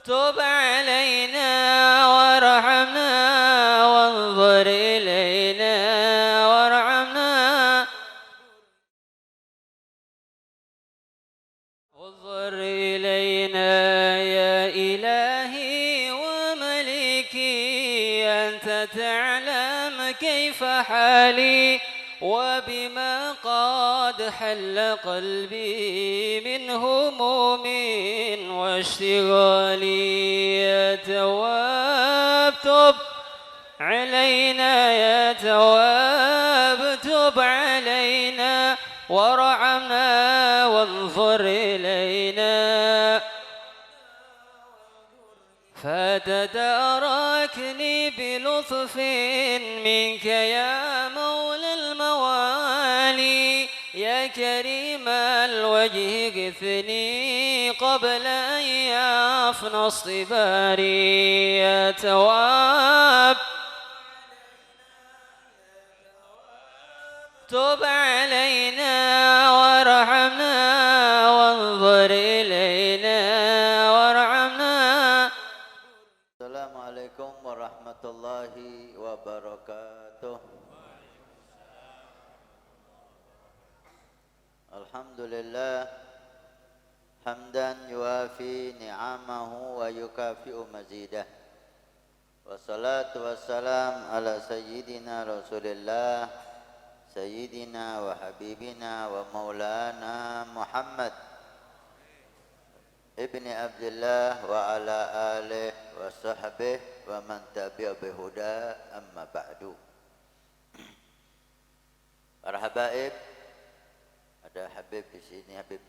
تب علينا وارحمنا وانظر إلينا وارحمنا انظر إلينا يا إلهي وملكي أنت تعلم كيف حالي وبما قد حل قلبي من هموم واشتغالي يا تواب تب علينا يا تواب تب علينا وارحمنا وانظر إلينا فتداركني بلطف منك يا مولى الموالي يا كريم الوجه اغثني قبل أن يفنى اصطباري يا تواب تب علينا وارحمنا وانظر إلينا وارحمنا. Assalamualaikum warahmatullahi wabarakatuh. Alhamdulillah hamdan yuafi ni'amahu wa yukafi'u mazidah. Wassalatu wassalam ala sayyidina Rasulillah sayyidina wa habibina wa maulana Muhammad ibni Abdullah wa ala alihi wa sahbihi wa man tabi'a bihuda amma ba'du. Para habaib, ada Habib di sini, Habib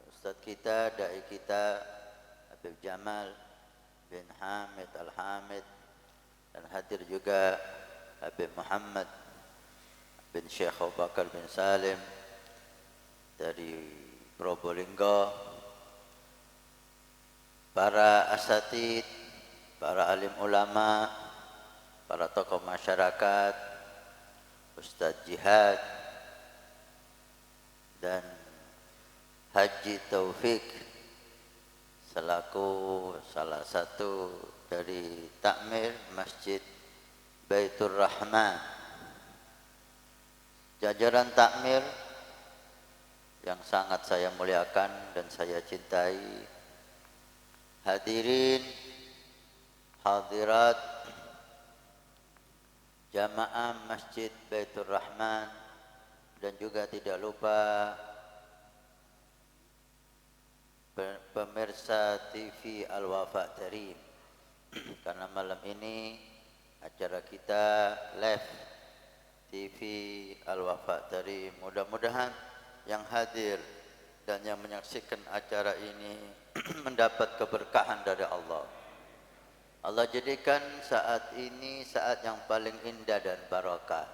Ustaz kita, dai kita Habib Jamal bin Hamid Al-Hamid, dan hadir juga Habib Muhammad bin Syekh Abu Bakar bin Salim dari Probolinggo, para asatid, para alim ulama, para tokoh masyarakat, Ustadz Jihad, dan Haji Taufik selaku salah satu dari takmir Masjid Baitur Rahman, jajaran takmir yang sangat saya muliakan dan saya cintai, hadirin hadirat jamaah Masjid Baitur Rahman, dan juga tidak lupa pemirsa TV Al-Wafa Tarim. Karena malam ini acara kita live TV Al-Wafa Tarim. Mudah-mudahan yang hadir dan yang menyaksikan acara ini mendapat keberkahan dari Allah. Allah jadikan saat ini saat yang paling indah dan barakah.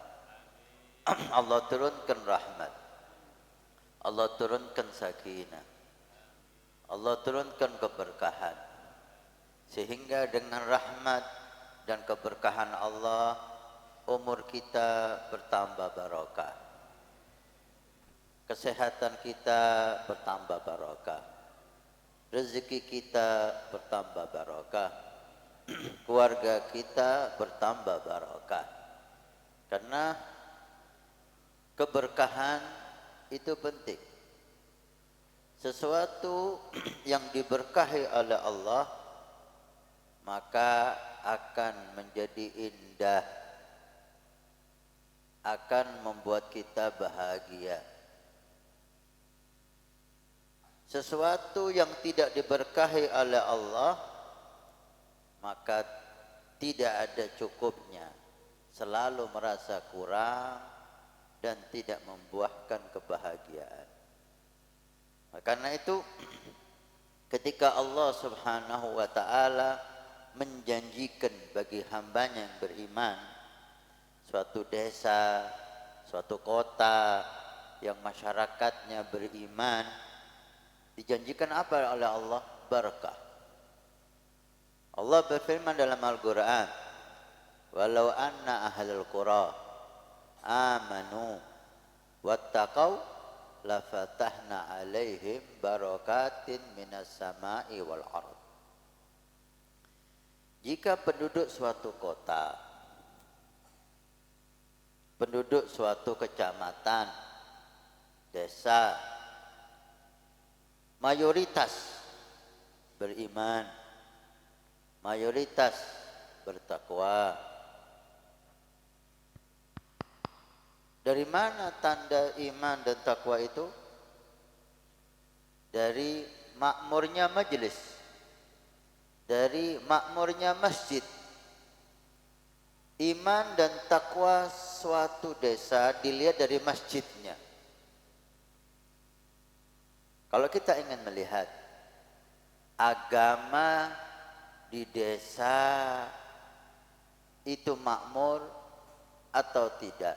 Allah turunkan rahmat, Allah turunkan sakinah, Allah turunkan keberkahan, sehingga dengan rahmat dan keberkahan Allah umur kita bertambah barakah, kesehatan kita bertambah barakah, rezeki kita bertambah barakah, keluarga kita bertambah barakah. Karena keberkahan itu penting. Sesuatu yang diberkahi oleh Allah maka akan menjadi indah, akan membuat kita bahagia. Sesuatu yang tidak diberkahi oleh Allah maka tidak ada cukupnya, selalu merasa kurang dan tidak membuahkan kebahagiaan. Karena itu ketika Allah Subhanahu wa ta'ala menjanjikan bagi hambanya yang beriman suatu desa, suatu kota yang masyarakatnya beriman, dijanjikan apa oleh Allah? Barakah. Allah berfirman dalam Al-Quran, walau anna ahlul qura amanu wattaqau lafatahna alaihim barakatin minas sama'i wal ard. Jika penduduk suatu kota, penduduk suatu kecamatan, desa, mayoritas beriman, mayoritas bertakwa. Dari mana tanda iman dan takwa itu? Dari makmurnya majelis, dari makmurnya masjid. Iman dan takwa suatu desa dilihat dari masjidnya. Kalau kita ingin melihat agama di desa itu makmur atau tidak,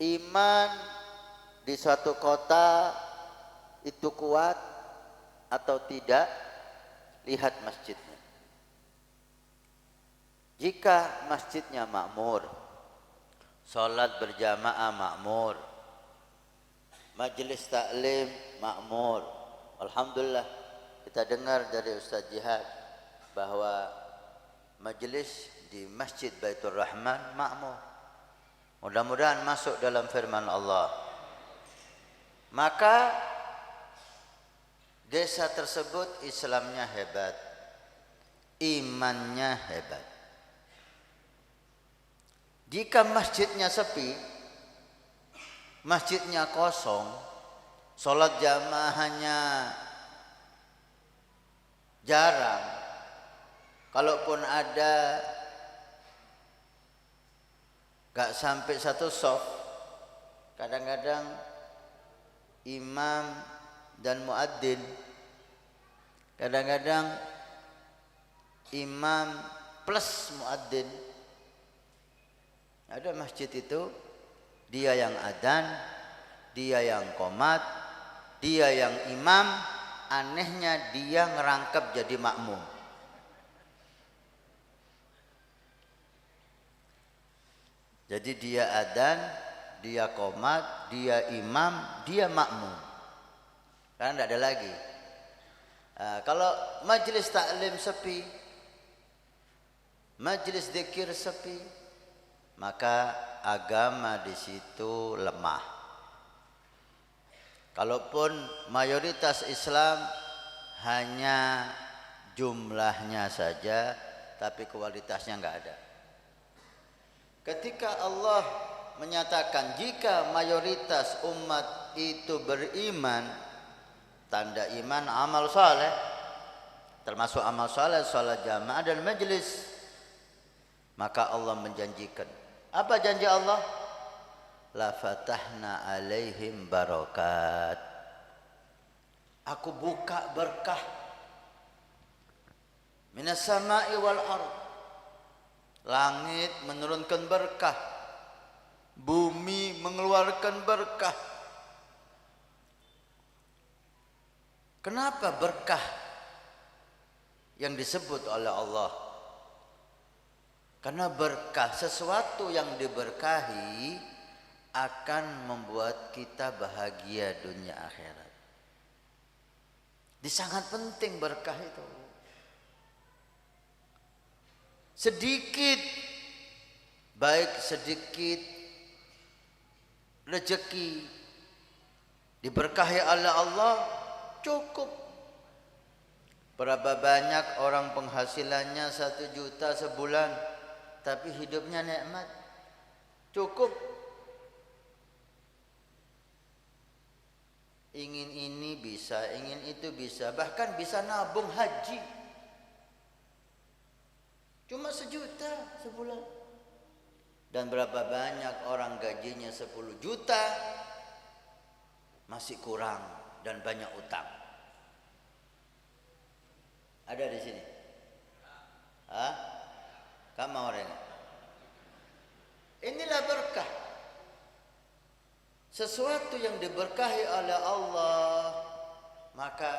iman di suatu kota itu kuat atau tidak, lihat masjidnya. Jika masjidnya makmur, salat berjamaah makmur, majelis taklim makmur, alhamdulillah kita dengar dari Ustaz Jihad bahwa majelis di Masjid Baitur Rahman makmur. Mudah-mudahan masuk dalam firman Allah. Maka desa tersebut Islamnya hebat, imannya hebat. Jika masjidnya sepi, masjidnya kosong, sholat jamaahnya jarang, kalaupun ada gak sampai satu shaf, kadang-kadang imam dan muadzin, kadang-kadang imam plus muadzin. Ada masjid itu dia yang adzan, dia yang qomat, dia yang imam, anehnya dia ngerangkap jadi makmum. Jadi dia adzan, dia qomat, dia imam, dia makmum. Karena tidak ada lagi. Kalau majelis taklim sepi, majelis zikir sepi, maka agama di situ lemah. Kalaupun mayoritas Islam hanya jumlahnya saja, tapi kualitasnya enggak ada. Ketika Allah menyatakan jika mayoritas umat itu beriman, tanda iman amal saleh, termasuk amal saleh salat jamaah dan majelis, maka Allah menjanjikan. Apa janji Allah? La fatahna alaihim barakat. Aku buka berkah minas sama'i wal ard. Langit menurunkan berkah, bumi mengeluarkan berkah. Kenapa berkah yang disebut oleh Allah? Karena berkah, sesuatu yang diberkahi akan membuat kita bahagia dunia akhirat. Sangat penting berkah itu. Sedikit, baik sedikit rezeki diberkahi oleh Allah cukup. Berapa banyak orang penghasilannya 1 juta sebulan, tapi hidupnya nikmat, cukup. Ingin ini bisa, ingin itu bisa, bahkan bisa nabung haji. Cuma 1 juta sebulan. Dan berapa banyak orang gajinya 10 juta masih kurang dan banyak utang. Ada di sini? Kamu orang? Inilah berkah. Sesuatu yang diberkahi oleh Allah, maka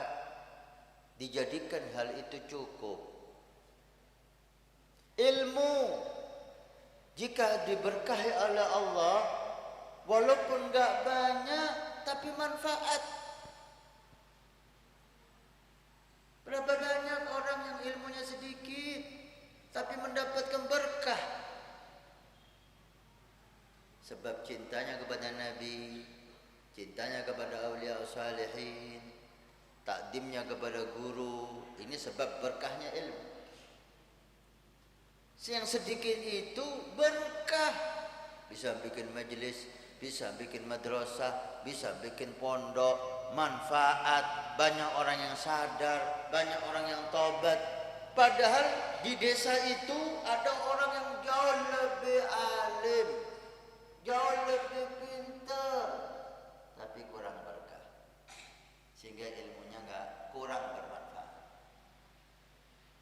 dijadikan hal itu cukup. Ilmu jika diberkahi oleh Allah, walaupun enggak banyak tapi manfaat. Berapa banyak orang takdimnya kepada guru. Ini sebab berkahnya ilmu. Yang sedikit itu berkah. Bisa bikin majelis, bisa bikin madrasah, bisa bikin pondok, manfaat. Banyak orang yang sadar, banyak orang yang tobat. Padahal di desa itu ada orang yang jauh lebih alim, jauh lebih pintar, tapi kurang berkah, sehingga ilmunya kurang bermanfaat.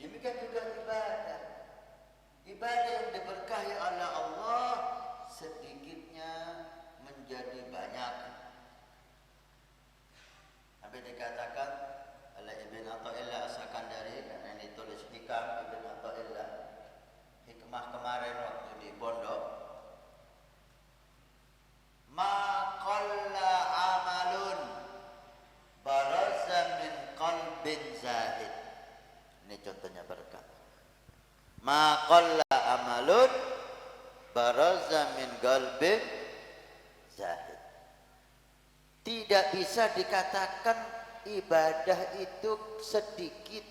Demikian juga ibadah. Ibadah yang diberkahi oleh Allah sedikitnya menjadi banyak. Sampai dikatakan oleh Ibn Athaillah As-Sakandari, karena ini tulis hikam Ibn Athaillah, hikmah kemarin waktu di pondok, ma qalla amalun baraza min qalbin zahid. Ini contohnya berkah. Ma qalla amalun baraza min qalbin zahid. Tidak bisa dikatakan ibadah itu sedikit,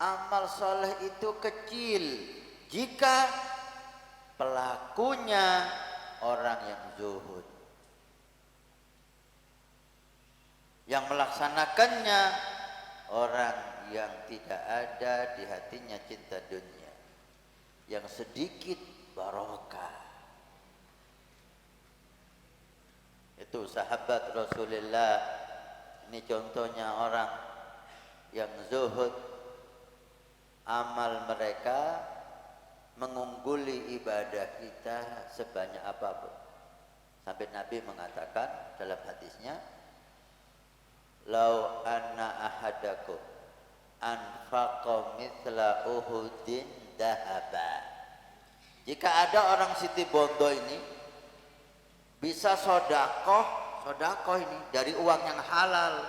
amal soleh itu kecil jika pelakunya orang yang zuhud, yang melaksanakannya orang yang tidak ada di hatinya cinta dunia, yang sedikit barokah. Itu sahabat Rasulullah. Ini contohnya orang yang zuhud, amal mereka mengungguli ibadah kita sebanyak apapun. Sampai Nabi mengatakan dalam hadisnya, lau anna ahadakum anfaqa mithla uhudin dahaba. Jika ada orang Siti Bondo ini bisa sodakoh ini dari uang yang halal,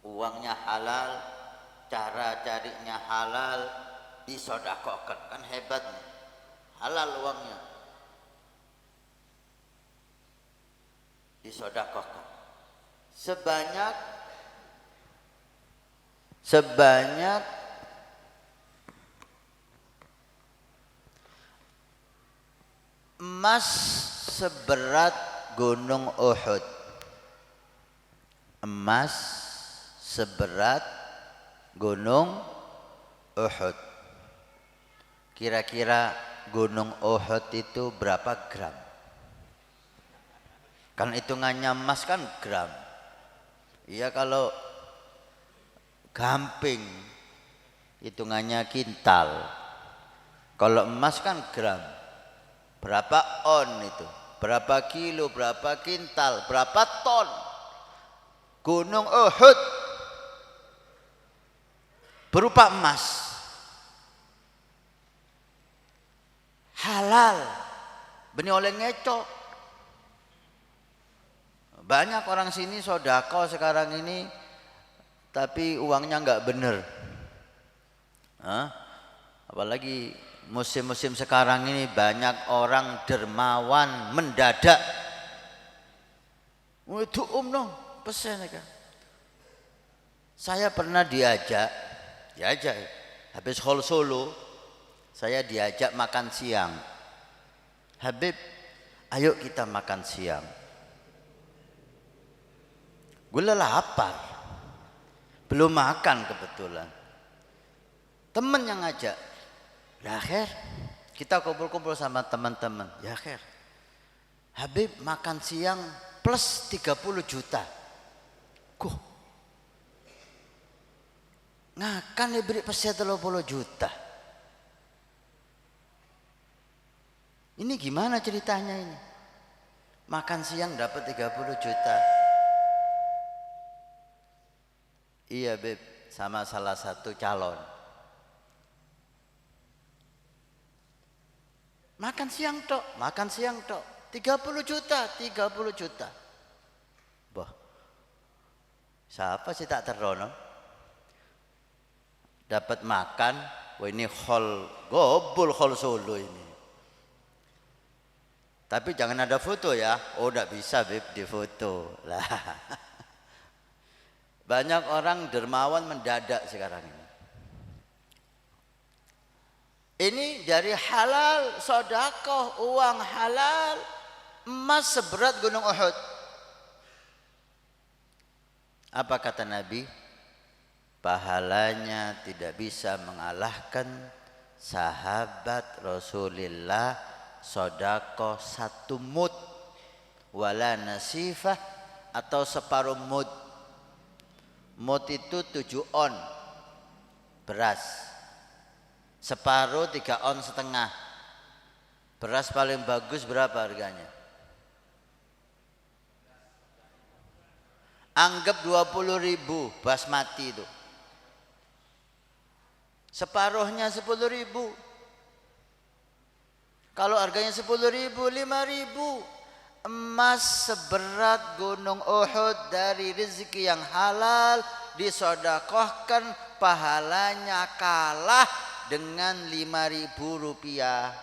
uangnya halal, cara carinya halal, disodakohkan, kan hebat nih, halal uangnya, disodakohkan sebanyak emas seberat gunung Uhud. Emas seberat gunung Uhud. Kira-kira gunung Uhud itu berapa gram? Kan hitungannya emas kan gram. Iya, kalau gamping hitungannya kintal. Kalau emas kan gram. Berapa on itu? Berapa kilo, berapa kintal, berapa ton? Gunung Uhud berupa emas. Halal. Benih oleh ngecok. Banyak orang sini sodako sekarang ini, tapi uangnya nggak bener. Apalagi musim-musim sekarang ini banyak orang dermawan mendadak. Itu pesen kan. Saya pernah diajak habis Hol Solo, saya diajak makan siang. Habib, ayo kita makan siang. Gue lapar, belum makan kebetulan. Temen yang ngajak, ya khair, kita kumpul-kumpul sama teman-teman. Ya khair, Habib makan siang plus 30 juta. Kuh, ngakan diberi peset 30 juta. Ini gimana ceritanya ini? Makan siang dapat 30 juta. Iya Beb, sama salah satu calon. Makan siang tok, 30 juta. Boh, siapa sih tak terono? Dapat makan, wah ini gobul Hol Solo ini. Tapi jangan ada foto ya. Oh, enggak bisa Beb di foto lah. Banyak orang dermawan mendadak sekarang ini. Ini dari halal, sedekah, uang halal, emas seberat gunung Uhud. Apa kata Nabi? Pahalanya tidak bisa mengalahkan sahabat Rasulullah sedekah 1 mud wala nasifah atau separuh mud. Mud itu 7 on beras. Separuh 3 on setengah. Beras paling bagus berapa harganya? Anggap 20.000 basmati itu. Separuhnya 10.000. Kalau harganya 10.000, 5.000. Emas seberat gunung Uhud dari rezeki yang halal disedekahkan, pahalanya kalah dengan 5.000 rupiah.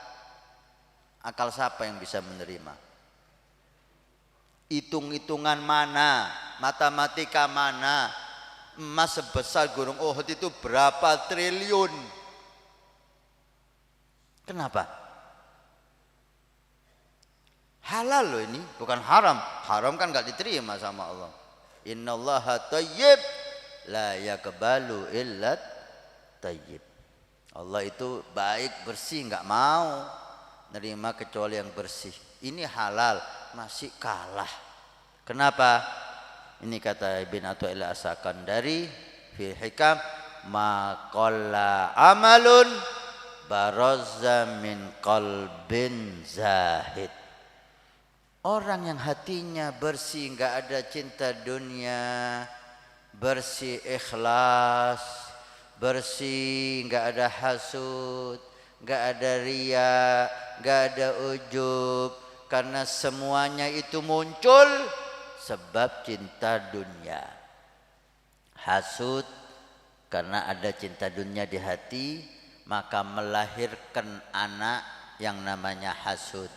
Akal siapa yang bisa menerima? Hitung-hitungan mana? Matematika mana? Emas sebesar gunung Uhud itu berapa triliun? Kenapa? Halal loh ini, bukan haram. Haram kan gak diterima sama Allah. Innallaha thayyib la yaqbalu illa thayyib. Allah itu baik, bersih, gak mau nerima kecuali yang bersih. Ini halal, masih kalah. Kenapa? Ini kata Ibn Athaillah As-Sakandari fi Hikam, ma qalla amalun barazza min qalbin zahid. Orang yang hatinya bersih, enggak ada cinta dunia, bersih ikhlas, bersih enggak ada hasud, enggak ada riya, enggak ada ujub, karena semuanya itu muncul sebab cinta dunia. Hasud karena ada cinta dunia di hati, maka melahirkan anak yang namanya hasud.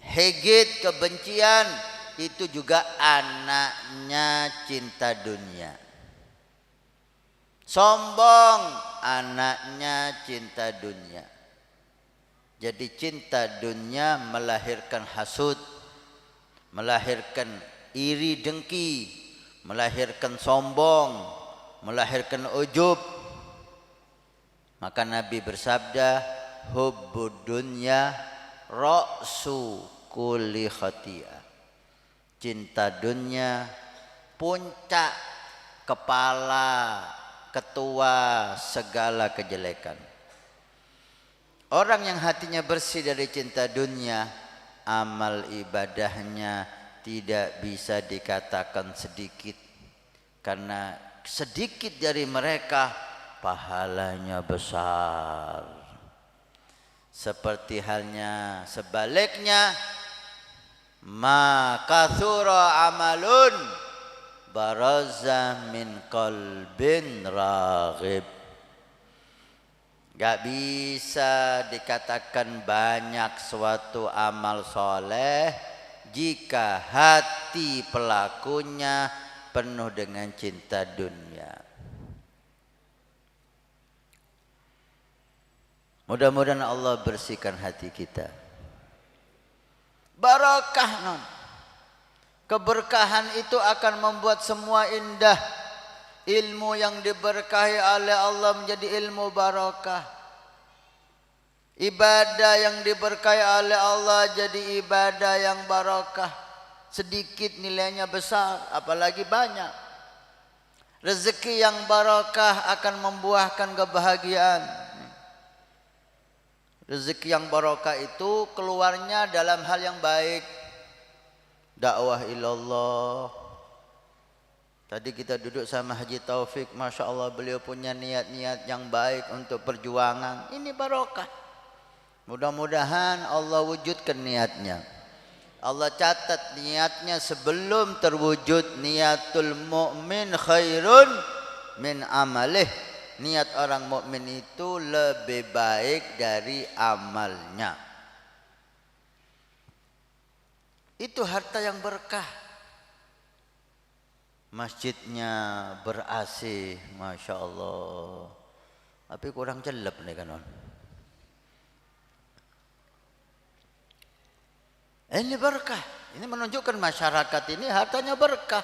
Hegit, kebencian, itu juga anaknya cinta dunia. Sombong, anaknya cinta dunia. Jadi cinta dunia melahirkan hasud, melahirkan iri dengki, melahirkan sombong, melahirkan ujub. Maka Nabi bersabda, hubbud dunya ra'su kulli khati'ah. Cinta dunia puncak, kepala, ketua segala kejelekan. Orang yang hatinya bersih dari cinta dunia, amal ibadahnya tidak bisa dikatakan sedikit. Karena sedikit dari mereka pahalanya besar. Seperti halnya sebaliknya, ma kathura amalun baraza min qalbin raghib. Gak bisa dikatakan banyak suatu amal soleh jika hati pelakunya penuh dengan cinta dunia. Mudah-mudahan Allah bersihkan hati kita. Barakah non. Keberkahan itu akan membuat semua indah. Ilmu yang diberkahi oleh Allah menjadi ilmu barakah. Ibadah yang diberkahi oleh Allah jadi ibadah yang barakah. Sedikit nilainya besar, apalagi banyak. Rezeki yang barakah akan membuahkan kebahagiaan. Rezeki yang barakah itu keluarnya dalam hal yang baik. Dakwah ilallah. Tadi kita duduk sama Haji Taufik, Masya Allah beliau punya niat-niat yang baik untuk perjuangan. Ini barakah. Mudah-mudahan Allah wujudkan niatnya. Allah catat niatnya sebelum terwujud. Niatul mu'min khairun min amalih. Niat orang mukmin itu lebih baik dari amalnya. Itu harta yang berkah. masjidnya ber-AC, Masya Allah. Tapi kurang jelek nih kanon. Ini berkah. Ini menunjukkan masyarakat ini hartanya berkah.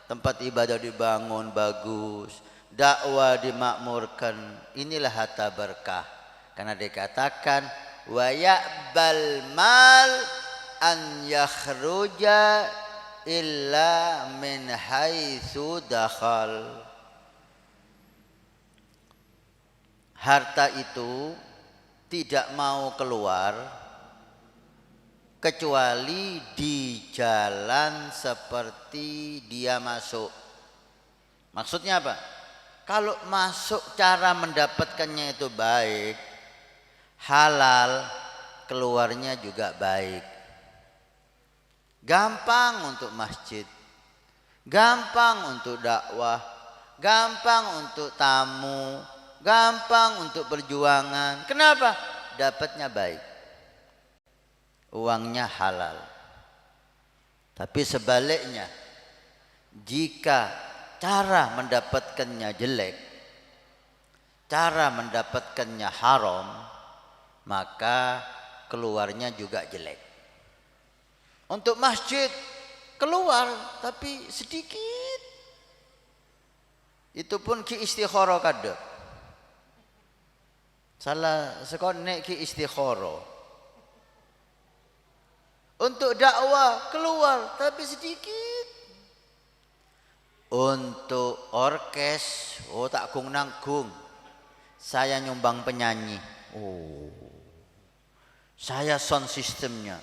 Tempat ibadah dibangun bagus, dakwah dimakmurkan. Inilah harta berkah. Karena dikatakan wa ya'bal mal an yakhruja illa min haitsu dakhal. Harta itu tidak mau keluar kecuali di jalan seperti dia masuk. Maksudnya apa? Kalau masuk cara mendapatkannya itu baik, halal, keluarnya juga baik. Gampang untuk masjid, gampang untuk dakwah, gampang untuk tamu, gampang untuk perjuangan. Kenapa? Dapatnya baik, uangnya halal. Tapi sebaliknya, jika cara mendapatkannya jelek, cara mendapatkannya haram, maka keluarnya juga jelek. Untuk masjid keluar tapi sedikit, itu pun ki istikharah kada. Salah sekon nek ki istikharah. Untuk dakwah keluar tapi sedikit. Untuk orkes, tak kung nanggung. Saya nyumbang penyanyi. Saya sound systemnya.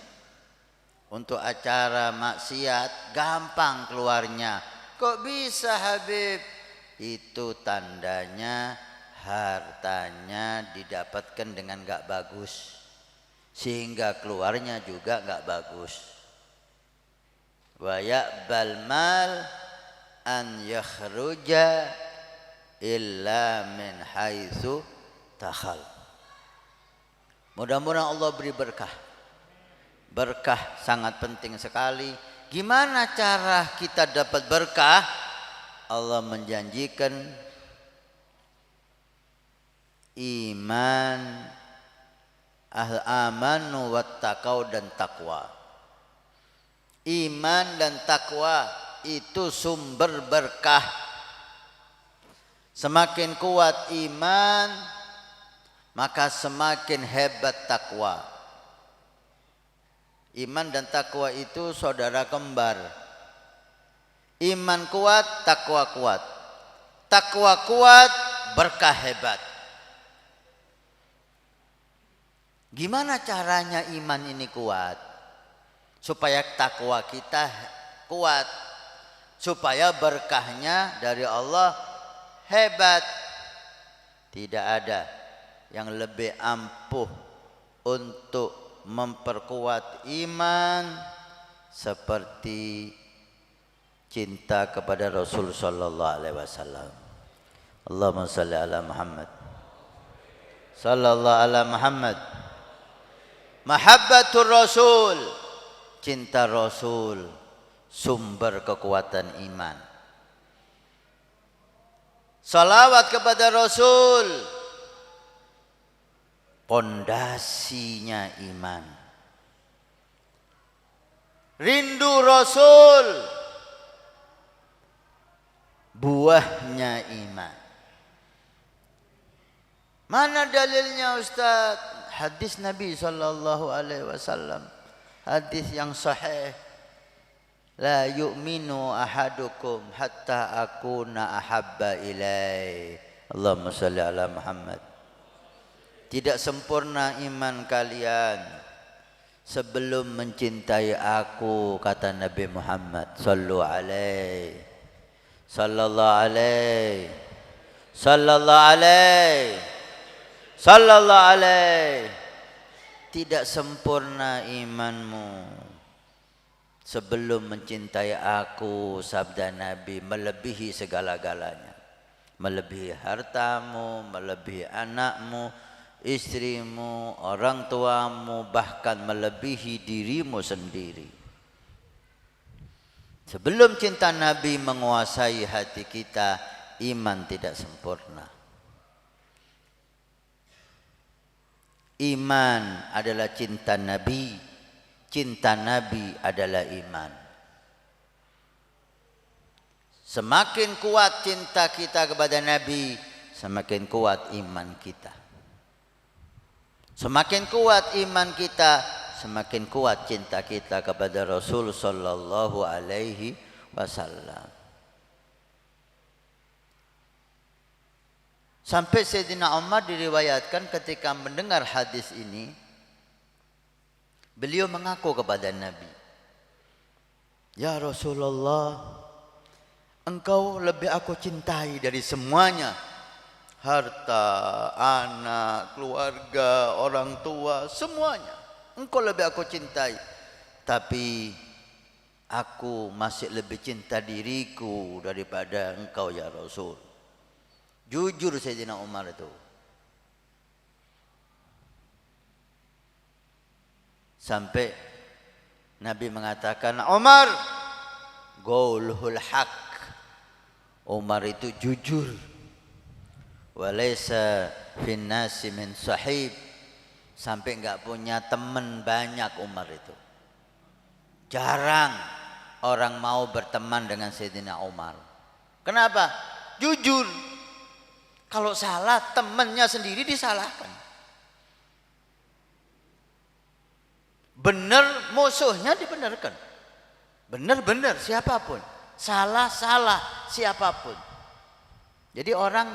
Untuk acara maksiat gampang keluarnya. Kok bisa Habib? Itu tandanya hartanya didapatkan dengan gak bagus, sehingga keluarnya juga gak bagus. Wa ya'bal mal an yakhruja illa min haitsu dakhal. Mudah-mudahan Allah beri berkah. Berkah sangat penting sekali. Gimana cara kita dapat berkah? Allah menjanjikan iman, amanu wattaqau dan takwa. Iman dan takwa itu sumber berkah. Semakin kuat iman, maka semakin hebat takwa. Iman dan takwa itu saudara kembar. Iman kuat, takwa kuat. Takwa kuat, berkah hebat. Gimana caranya iman ini kuat? Supaya takwa kita kuat. Supaya berkahnya dari Allah hebat. Tidak ada yang lebih ampuh untuk memperkuat iman seperti cinta kepada Rasul sallallahu alaihi wasallam. Allahumma salli ala Muhammad sallallahu ala Muhammad. Mahabbatur Rasul, cinta Rasul sumber kekuatan iman. Salawat kepada Rasul, pondasinya iman. Rindu Rasul, buahnya iman. Mana dalilnya Ustaz? Hadis Nabi sallallahu alaihi wasallam, hadis yang sahih. La yu'minu ahadukum hatta akuna ahabba ilai. Allahumma salli ala Muhammad. Tidak sempurna iman kalian sebelum mencintai aku, kata Nabi Muhammad sallallahu alaihi sallallahu alaihi sallallahu alaihi sallallahu alaihi. Tidak sempurna imanmu sebelum mencintai aku, sabda Nabi, melebihi segala-galanya. Melebihi hartamu, melebihi anakmu, istrimu, orang tuamu, bahkan melebihi dirimu sendiri. Sebelum cinta Nabi menguasai hati kita, iman tidak sempurna. Iman adalah cinta Nabi, cinta Nabi adalah iman. Semakin kuat cinta kita kepada Nabi, semakin kuat iman kita. Semakin kuat iman kita, semakin kuat cinta kita kepada Rasul sallallahu alaihi wasallam. Sampai Sayyidina Umar diriwayatkan ketika mendengar hadis ini, beliau mengaku kepada Nabi, "Ya Rasulullah, engkau lebih aku cintai dari semuanya. Harta, anak, keluarga, orang tua, semuanya. Engkau lebih aku cintai. Tapi aku masih lebih cinta diriku daripada engkau ya Rasul." Jujur Sayyidina Umar itu. Sampai Nabi mengatakan, "Umar, qauluhul haq." Umar itu jujur. Walaysa fin nasi min sahib. Sampai enggak punya teman banyak Umar itu. Jarang orang mau berteman dengan Sayyidina Umar. Kenapa? Jujur. Kalau salah, temannya sendiri disalahkan. Benar, musuhnya dibenarkan. Benar-benar siapapun. Salah-salah siapapun. Jadi orang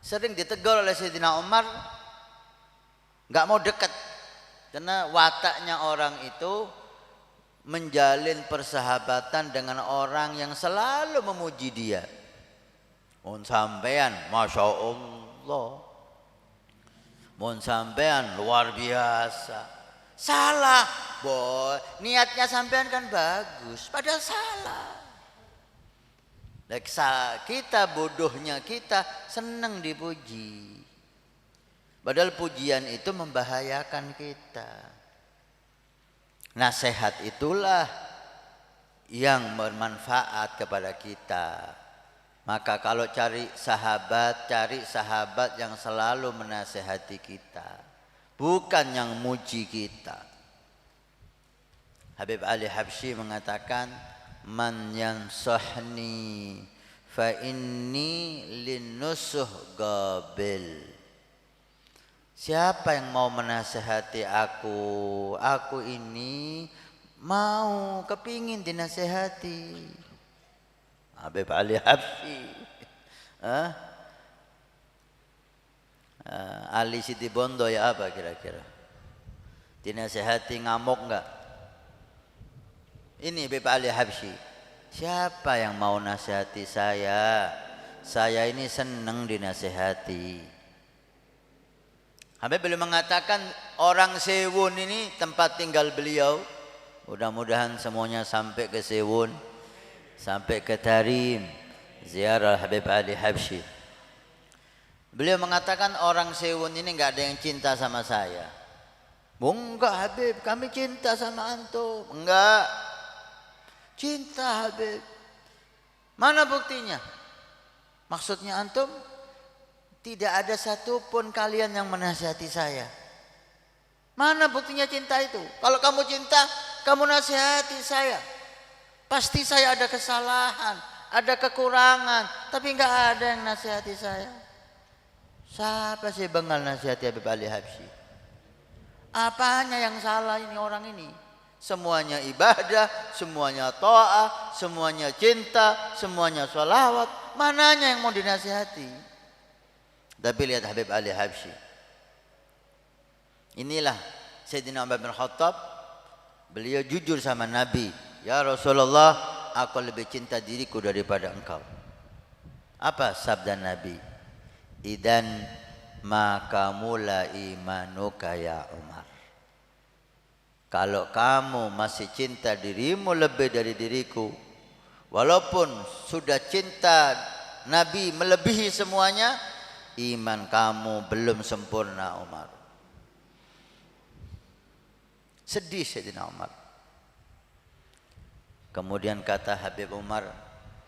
sering ditegur oleh Sayyidina Umar, nggak mau dekat. Karena wataknya orang itu menjalin persahabatan dengan orang yang selalu memuji dia. Mohon sampean, Masya Allah. Mohon sampean, luar biasa. Salah, boy. Niatnya sampean kan bagus, padahal salah. Kita bodohnya kita senang dipuji. Padahal pujian itu membahayakan kita. Nasihat itulah yang bermanfaat kepada kita. Maka kalau cari sahabat yang selalu menasihati kita, bukan yang muji kita. Habib Ali Habsyi mengatakan, "Man yansahni fa inni linnusuh qabil." Siapa yang mau menasihati aku ini mau, kepingin dinasihati. Habib Ali Habsyi, Ali Siti Bondo ya apa kira-kira? Dinasihati ngamuk enggak? Ini Habib Ali Habsyi. Siapa yang mau nasihati saya? Saya ini senang dinasihati. Habib beliau mengatakan orang Sewun ini tempat tinggal beliau. Mudah-mudahan semuanya sampai ke Sewun, sampai ke Tarim, ziarah Habib Ali Habsyi. Beliau mengatakan orang Sewun ini enggak ada yang cinta sama saya. Enggak Habib, kami cinta sama antum. Enggak. Cinta Habib. Mana buktinya? Maksudnya antum tidak ada satupun kalian yang menasihati saya. Mana buktinya cinta itu? Kalau kamu cinta, kamu nasihati saya. Pasti saya ada kesalahan, ada kekurangan, tapi enggak ada yang nasihati saya. Siapa sih bengal nasihati Habib Ali Habsyi? Apanya yang salah ini orang ini? Semuanya ibadah, semuanya ta'ah, semuanya cinta, semuanya sholawat. Mananya yang mau dinasihati? Tapi lihat Habib Ali Habsyi. Inilah Sayyidina Umar bin Khattab. Beliau jujur sama Nabi. Ya Rasulullah, aku lebih cinta diriku daripada engkau. Apa sabda Nabi? Idan maka mula imanuka ya Umar. Kalau kamu masih cinta dirimu lebih dari diriku, walaupun sudah cinta Nabi melebihi semuanya, iman kamu belum sempurna Umar. Sedih Sayyidina Umar. Kemudian kata Habib Umar,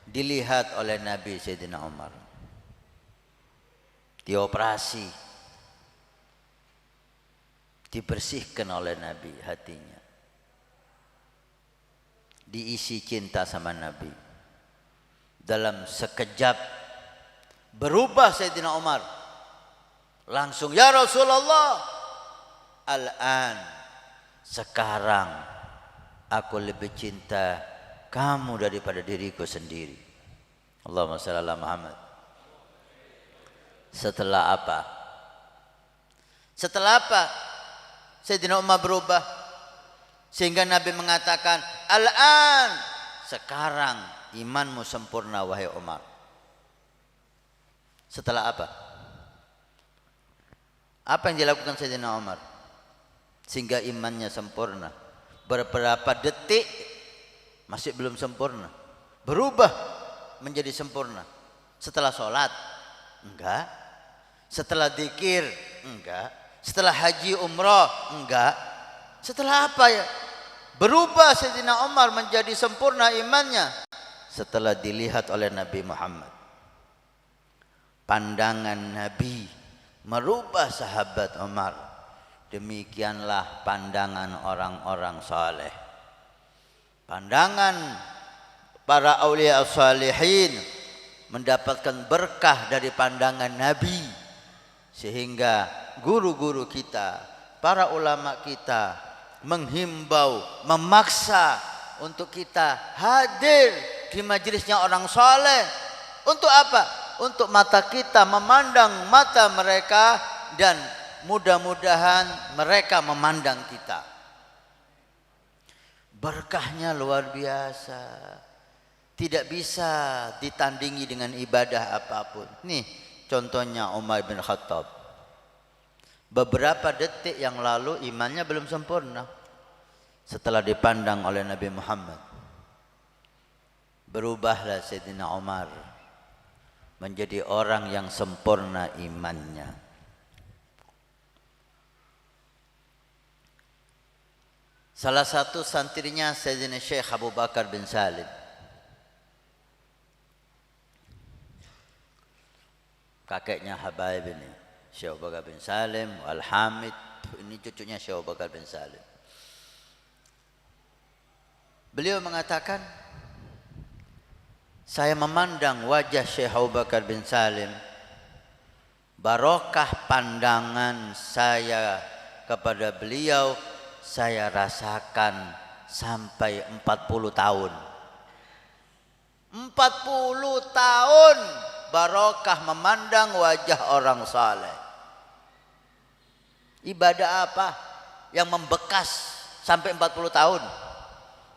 dilihat oleh Nabi Sayyidina Umar, dioperasi, dibersihkan oleh Nabi hatinya, diisi cinta sama Nabi. Dalam sekejap berubah Sayyidina Umar, langsung, ya Rasulullah, al-an, sekarang aku lebih cinta kamu daripada diriku sendiri. Allahumma shalli ala Muhammad. Setelah apa? Setelah apa Sayyidina Umar berubah sehingga Nabi mengatakan, al-an, sekarang imanmu sempurna wahai Umar. Setelah apa? Apa yang dilakukan Sayyidina Umar sehingga imannya sempurna? Beberapa detik masih belum sempurna, berubah menjadi sempurna. Setelah sholat? Enggak. Setelah zikir? Enggak. Setelah haji umrah? Enggak. Setelah apa ya? Berubah Sayyidina Umar menjadi sempurna imannya setelah dilihat oleh Nabi Muhammad. Pandangan Nabi merubah sahabat Umar. Demikianlah pandangan orang-orang saleh. Pandangan para aulia salihin mendapatkan berkah dari pandangan Nabi, sehingga guru-guru kita, para ulama kita menghimbau, memaksa untuk kita hadir di majelisnya orang saleh. Untuk apa? Untuk mata kita memandang mata mereka dan mudah-mudahan mereka memandang kita. Berkahnya luar biasa. Tidak bisa ditandingi dengan ibadah apapun. Nih contohnya Umar bin Khattab. Beberapa detik yang lalu imannya belum sempurna. Setelah dipandang oleh Nabi Muhammad, berubahlah Sayyidina Umar menjadi orang yang sempurna imannya. Salah satu santrinya Sayyidina Syekh Abu Bakar bin Salim. Kakeknya Habaib ini, Syekh Abu Bakar bin Salim, Al-Hamid, ini cucunya Syekh Abu Bakar bin Salim. Beliau mengatakan, saya memandang wajah Syekh Abu Bakar bin Salim, barokah pandangan saya kepada beliau, saya rasakan sampai 40 tahun. 40 tahun barokah memandang wajah orang saleh. Ibadah apa yang membekas sampai 40 tahun?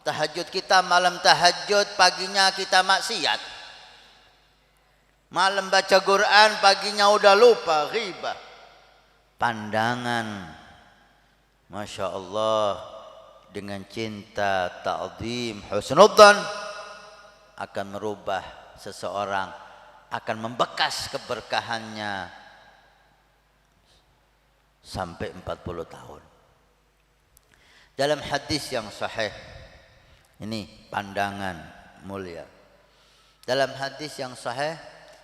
Tahajud kita malam tahajud, paginya kita maksiat. Malam baca Quran, paginya udah lupa, ghibah. Pandangan, Masya Allah, dengan cinta, ta'zim, husnudzan akan merubah seseorang, akan membekas keberkahannya sampai 40 tahun. Dalam hadis yang sahih, ini pandangan mulia. Dalam hadis yang sahih,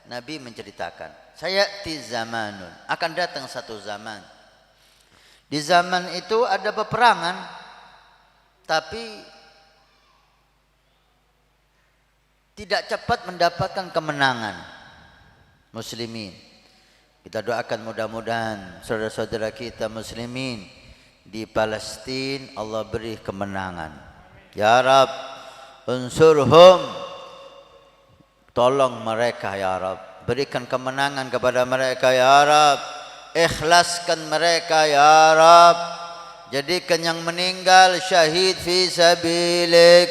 Nabi menceritakan, sayati zamanun, akan datang satu zaman. Di zaman itu ada peperangan, tapi tidak cepat mendapatkan kemenangan muslimin. Kita doakan mudah-mudahan saudara-saudara kita muslimin di Palestina Allah beri kemenangan. Ya Rab, unsurhum, tolong mereka ya Rab, berikan kemenangan kepada mereka ya Rab, ikhlaskan mereka ya Rab, jadikan yang meninggal syahid fi sabilik,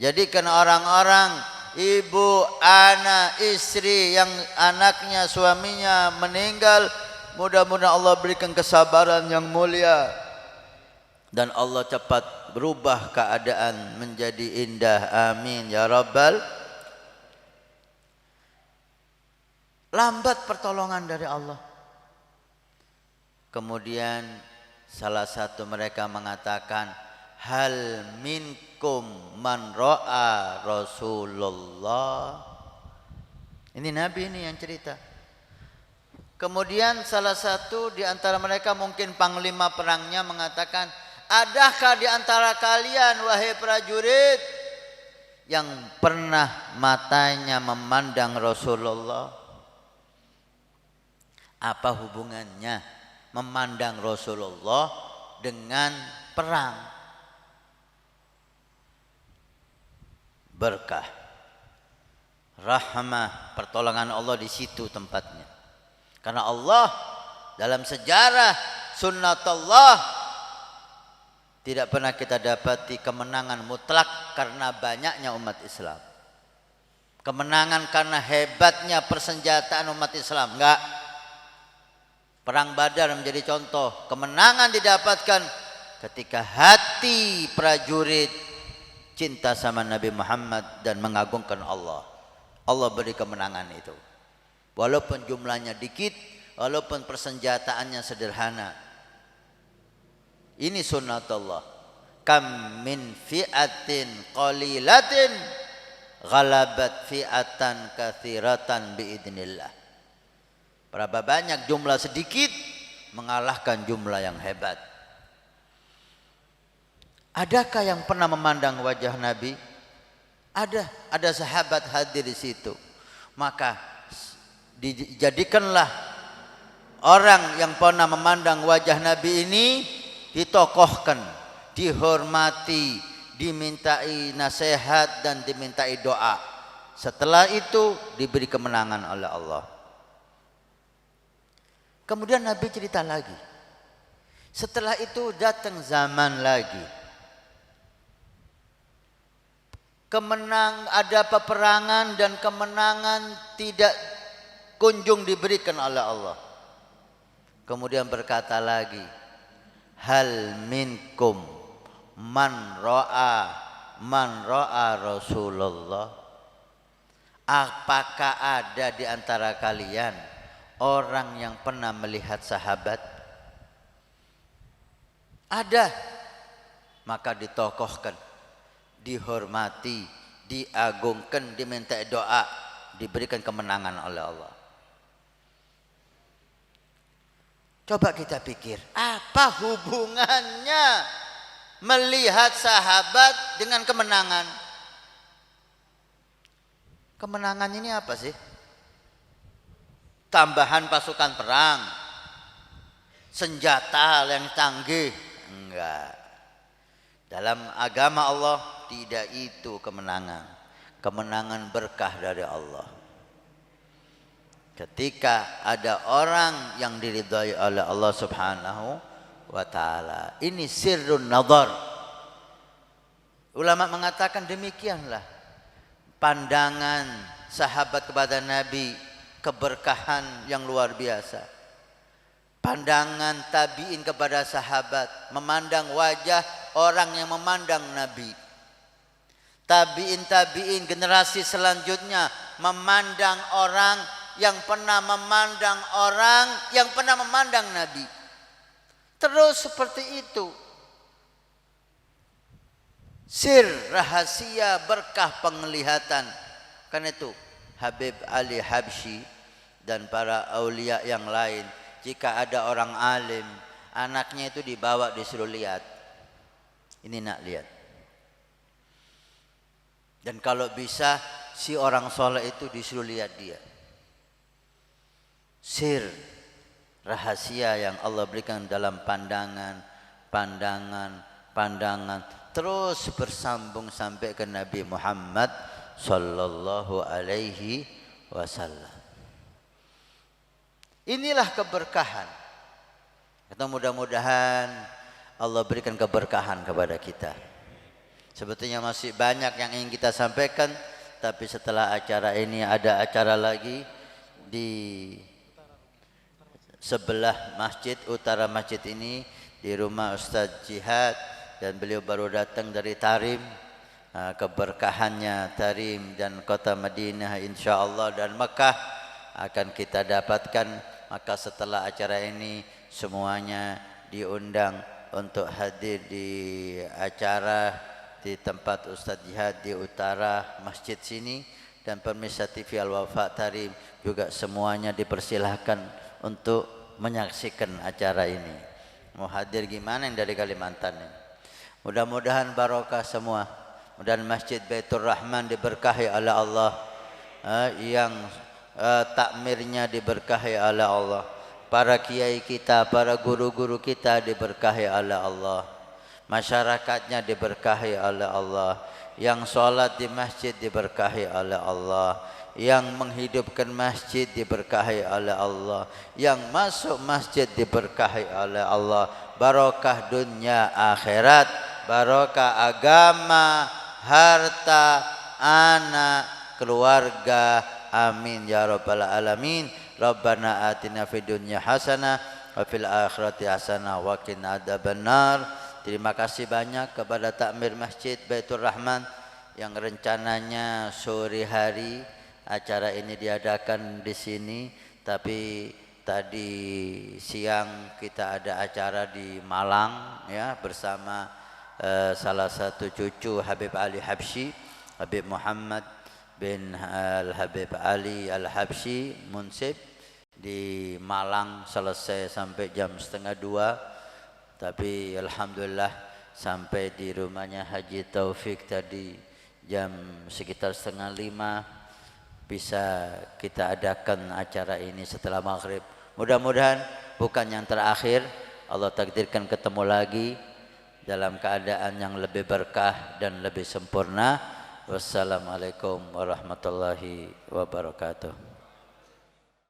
jadikan orang-orang ibu, anak, istri yang anaknya, suaminya meninggal, mudah-mudahan Allah berikan kesabaran yang mulia dan Allah cepat berubah keadaan menjadi indah, amin ya Rabbal. Lambat pertolongan dari Allah. Kemudian salah satu mereka mengatakan, hal minkum man ra'a Rasulullah. Ini Nabi ini yang cerita. Kemudian salah satu di antara mereka mungkin panglima perangnya mengatakan, adakah di antara kalian wahai prajurit yang pernah matanya memandang Rasulullah? Apa hubungannya memandang Rasulullah dengan perang? Berkah, rahmah, pertolongan Allah di situ tempatnya. Karena Allah dalam sejarah sunnatullah tidak pernah kita dapati kemenangan mutlak karena banyaknya umat Islam. Kemenangan karena hebatnya persenjataan umat Islam, enggak. Perang Badar menjadi contoh. Kemenangan didapatkan ketika hati prajurit cinta sama Nabi Muhammad dan mengagungkan Allah. Allah beri kemenangan itu. Walaupun jumlahnya dikit, walaupun persenjataannya sederhana. Ini sunnatullah. Kam min fi'atin qalilatin ghalabat fi'atan katsiratan biidznillah. Berapa banyak jumlah sedikit mengalahkan jumlah yang hebat. Adakah yang pernah memandang wajah Nabi? Ada sahabat hadir di situ. Maka dijadikanlah orang yang pernah memandang wajah Nabi ini ditokohkan, dihormati, dimintai nasihat dan dimintai doa. Setelah itu diberi kemenangan oleh Allah. Kemudian Nabi cerita lagi. Setelah itu datang zaman lagi. Ada peperangan dan kemenangan tidak kunjung diberikan oleh Allah. Kemudian berkata lagi, hal minkum man ra'a Rasulullah. Apakah ada di antara kalian orang yang pernah melihat sahabat? Ada. Maka ditokohkan, dihormati, diagungkan, diminta doa, diberikan kemenangan oleh Allah. Coba kita pikir, apa hubungannya melihat sahabat dengan kemenangan? Kemenangan ini apa sih? Tambahan pasukan perang, senjata yang canggih? Enggak. Dalam agama Allah tidak itu kemenangan. Kemenangan berkah dari Allah. Ketika ada orang yang diridhai oleh Allah Subhanahu wa taala. Ini sirrun nadhar. Ulama mengatakan demikianlah pandangan sahabat kepada Nabi, keberkahan yang luar biasa. Pandangan tabi'in kepada sahabat, memandang wajah orang yang memandang Nabi. Tabi'in generasi selanjutnya memandang orang yang pernah memandang orang yang pernah memandang Nabi. Terus seperti itu. Sir, rahasia, berkah penglihatan. Karena itu Habib Ali Habsyi dan para aulia yang lain, jika ada orang alim, anaknya itu dibawa disuruh lihat. Ini nak lihat. Dan kalau bisa si orang soleh itu disuruh lihat dia. Sir, rahasia yang Allah berikan dalam pandangan terus bersambung sampai ke Nabi Muhammad sallallahu alaihi wasallam. Inilah keberkahan. Kita mudah-mudahan Allah berikan keberkahan kepada kita. Sebetulnya masih banyak yang ingin kita sampaikan, tapi setelah acara ini ada acara lagi di sebelah masjid, utara masjid ini, di rumah Ustaz Jihad, dan beliau baru datang dari Tarim. Keberkahannya Tarim dan kota Madinah insyaallah dan Mekah akan kita dapatkan. Maka setelah acara ini semuanya diundang untuk hadir di acara di tempat Ustadz Jihad di utara masjid sini, dan pemirsa TV Al-Wafa Tarim juga semuanya dipersilahkan untuk menyaksikan acara ini. Mau hadir gimana yang dari Kalimantan ini? Mudah-mudahan barokah semua. Mudah-mudahan Masjid Baitur Rahman diberkahi oleh Allah, yang takmirnya diberkahi oleh Allah, para kiai kita, para guru-guru kita diberkahi oleh Allah, masyarakatnya diberkahi oleh Allah, yang sholat di masjid diberkahi oleh Allah, yang menghidupkan masjid diberkahi oleh Allah, yang masuk masjid diberkahi oleh Allah. Barokah dunia akhirat, barokah agama, harta, anak, keluarga. Amin ya rabbal alamin. Rabbana atina fid dunya hasanah wa fil akhirati hasanah wa qina adzabannar. Terima kasih banyak kepada takmir Masjid Baitur Rahman yang rencananya sore hari acara ini diadakan di sini, tapi tadi siang kita ada acara di Malang ya, bersama salah satu cucu Habib Ali Habsyi, Habib Muhammad bin Al-Habib Ali Al-Habsyi Munsib, di Malang selesai sampai jam 1:30. Tapi alhamdulillah sampai di rumahnya Haji Taufik tadi jam sekitar 4:30 bisa kita adakan acara ini setelah maghrib. Mudah-mudahan bukan yang terakhir, Allah takdirkan ketemu lagi dalam keadaan yang lebih berkah dan lebih sempurna. Wassalamualaikum warahmatullahi wabarakatuh.